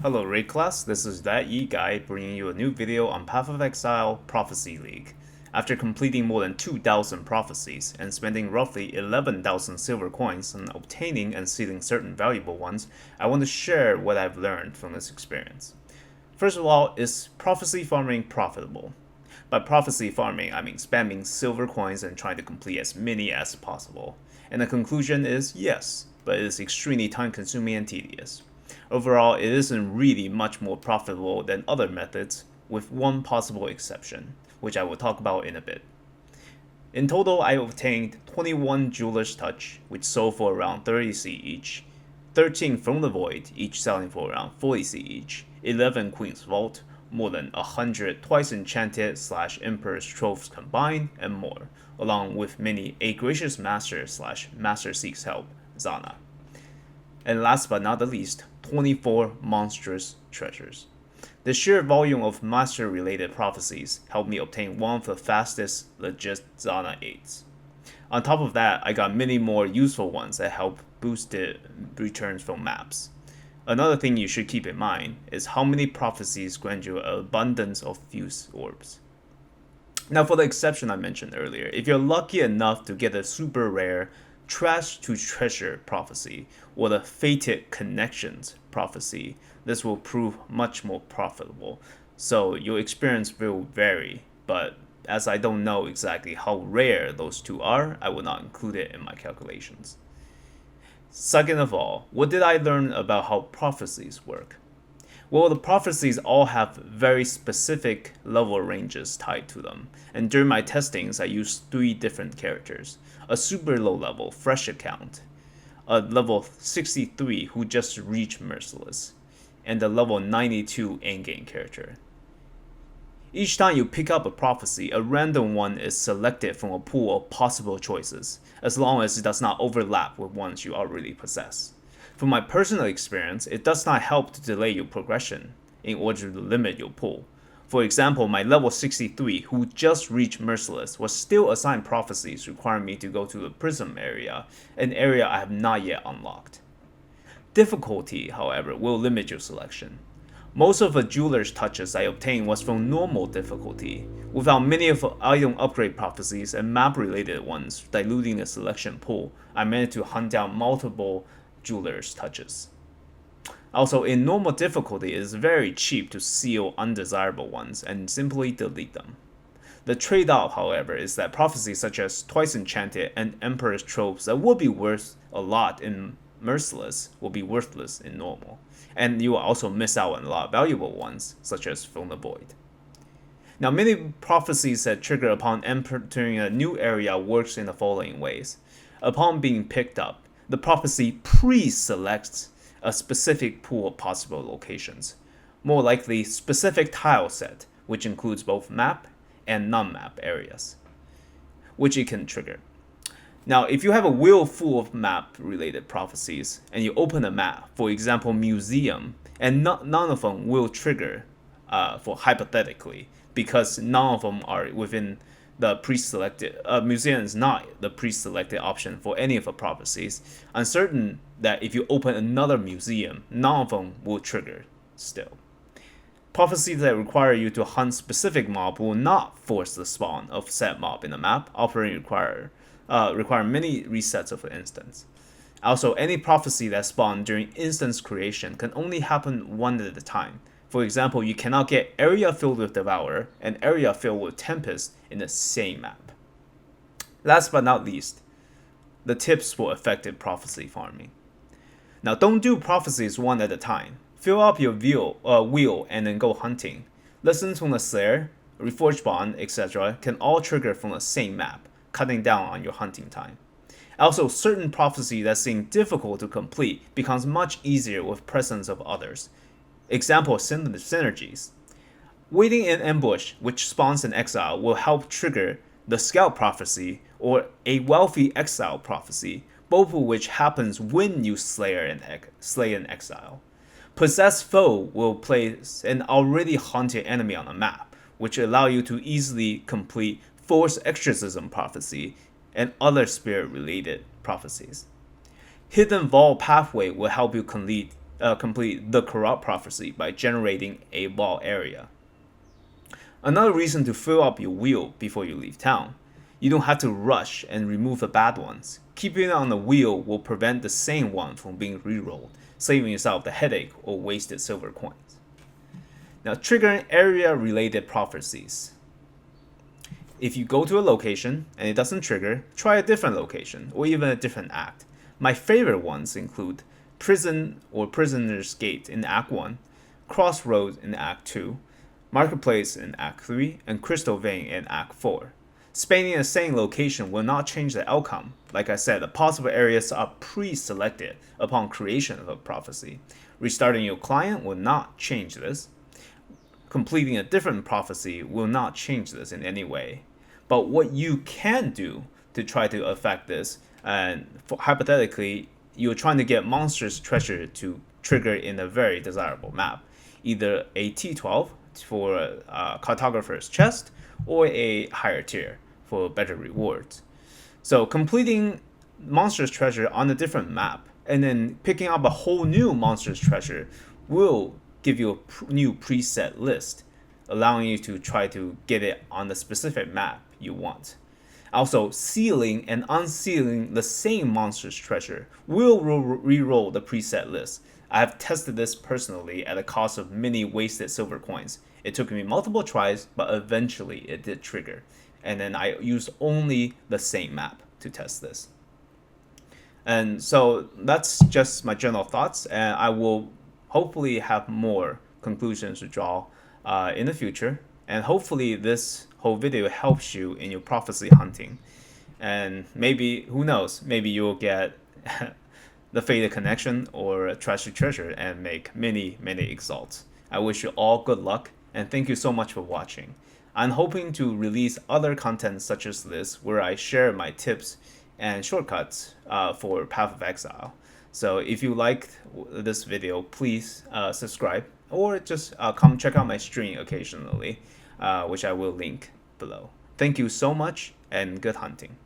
Hello Raid Class, this is ThatYiGuy bringing you a new video on Path of Exile Prophecy League. After completing more than 2,000 prophecies and spending roughly 11,000 silver coins on obtaining and sealing certain valuable ones, I want to share what I've learned from this experience. First of all, is prophecy farming profitable? By prophecy farming, I mean spamming silver coins and trying to complete as many as possible. And the conclusion is yes, but it is extremely time consuming and tedious. Overall, it isn't really much more profitable than other methods, with one possible exception, which I will talk about in a bit. In total, I obtained 21 Jeweler's Touch, which sold for around 30C each, 13 From the Void, each selling for around 40C each, 11 Queen's Vault, more than 100 Twice Enchanted / Emperor's Troves combined, and more, along with many A Gracious Master / Master Seeks Help, Zana. And last but not the least, 24 monstrous treasures. The sheer volume of master-related prophecies helped me obtain one of the fastest legit Zana 8s. On top of that, I got many more useful ones that help boost the returns from maps. Another thing you should keep in mind is how many prophecies grant you an abundance of fuse orbs. Now for the exception I mentioned earlier, if you're lucky enough to get a super rare Trash to Treasure prophecy or the Fated Connections prophecy, this will prove much more profitable. So your experience will vary, but as I don't know exactly how rare those two are, I will not include it in my calculations. Second of all, what did I learn about how prophecies work? Well, the prophecies all have very specific level ranges tied to them, and during my testings I used 3 different characters. A super low level fresh account, a level 63 who just reached Merciless, and a level 92 endgame character. Each time you pick up a prophecy, a random one is selected from a pool of possible choices, as long as it does not overlap with ones you already possess. From my personal experience, it does not help to delay your progression in order to limit your pool. For example, my level 63, who just reached Merciless, was still assigned prophecies requiring me to go to the Prism area, an area I have not yet unlocked. Difficulty, however, will limit your selection. Most of the Jeweler's Touches I obtained was from normal difficulty, without many of the item upgrade prophecies and map related ones diluting the selection pool. I managed to hunt down multiple Jeweler's Touches. Also, in normal difficulty, it is very cheap to seal undesirable ones and simply delete them. The trade-off, however, is that prophecies such as Twice Enchanted and Emperor's Tropes that would be worth a lot in Merciless will be worthless in normal, and you will also miss out on a lot of valuable ones, such as From the Void. Now, many prophecies that trigger upon entering a new area works in the following ways. Upon being picked up, the prophecy pre-selects a specific pool of possible locations, more likely specific tile set, which includes both map and non-map areas, which it can trigger. Now, if you have a wheel full of map-related prophecies, and you open a map, for example, Museum, and none of them will trigger, for hypothetically, because none of them are within the pre-selected, Museum is not the pre-selected option for any of the prophecies. I'm certain that if you open another museum, none of them will trigger still. Prophecies that require you to hunt specific mob will not force the spawn of said mob in the map, often require many resets of the instance. Also, any prophecy that spawned during instance creation can only happen one at a time. For example, you cannot get area filled with Devourer and area filled with Tempest in the same map. Last but not least, the tips for effective prophecy farming. Now, don't do prophecies one at a time. Fill up your wheel and then go hunting. Lessons from the Slayer, Reforged Bond, etc. can all trigger from the same map, cutting down on your hunting time. Also, certain prophecy that seem difficult to complete becomes much easier with presence of others. Example, synergies. Waiting in ambush, which spawns an exile, will help trigger the scout prophecy or a wealthy exile prophecy, both of which happens when you slay an exile. Possessed foe will place an already hunted enemy on a map, which allow you to easily complete force exorcism prophecy and other spirit related prophecies. Hidden Vault pathway will help you complete complete the corrupt prophecy by generating a wall area. Another reason to fill up your wheel before you leave town. You don't have to rush and remove the bad ones. Keeping it on the wheel will prevent the same one from being rerolled, saving yourself the headache or wasted silver coins. Now, triggering area-related prophecies. If you go to a location and it doesn't trigger, try a different location or even a different act. My favorite ones include Prison or Prisoner's Gate in Act 1, Crossroads in Act 2, Marketplace in Act 3, and Crystal Vein in Act 4. Spanning the same location will not change the outcome. Like I said, the possible areas are pre-selected upon creation of a prophecy. Restarting your client will not change this. Completing a different prophecy will not change this in any way. But what you can do to try to affect this, and hypothetically, you're trying to get Monster's Treasure to trigger in a very desirable map. Either a T12 for a Cartographer's Chest, or a higher tier for better rewards. So completing Monster's Treasure on a different map, and then picking up a whole new Monster's Treasure will give you a new preset list, allowing you to try to get it on the specific map you want. Also, sealing and unsealing the same Monster's Treasure will re-roll the preset list. I have tested this personally at a cost of many wasted silver coins. It took me multiple tries, but eventually it did trigger. And then I used only the same map to test this. And so that's just my general thoughts, and I will hopefully have more conclusions to draw in the future. And hopefully this whole video helps you in your prophecy hunting. And maybe, who knows, maybe you'll get the Faded Connection or Trash Treasure and make many Exalts. I wish you all good luck, and thank you so much for watching. I'm hoping to release other content such as this, where I share my tips and shortcuts for Path of Exile. So if you liked this video, please subscribe, or just come check out my stream occasionally, which I will link below. Thank you so much, and good hunting.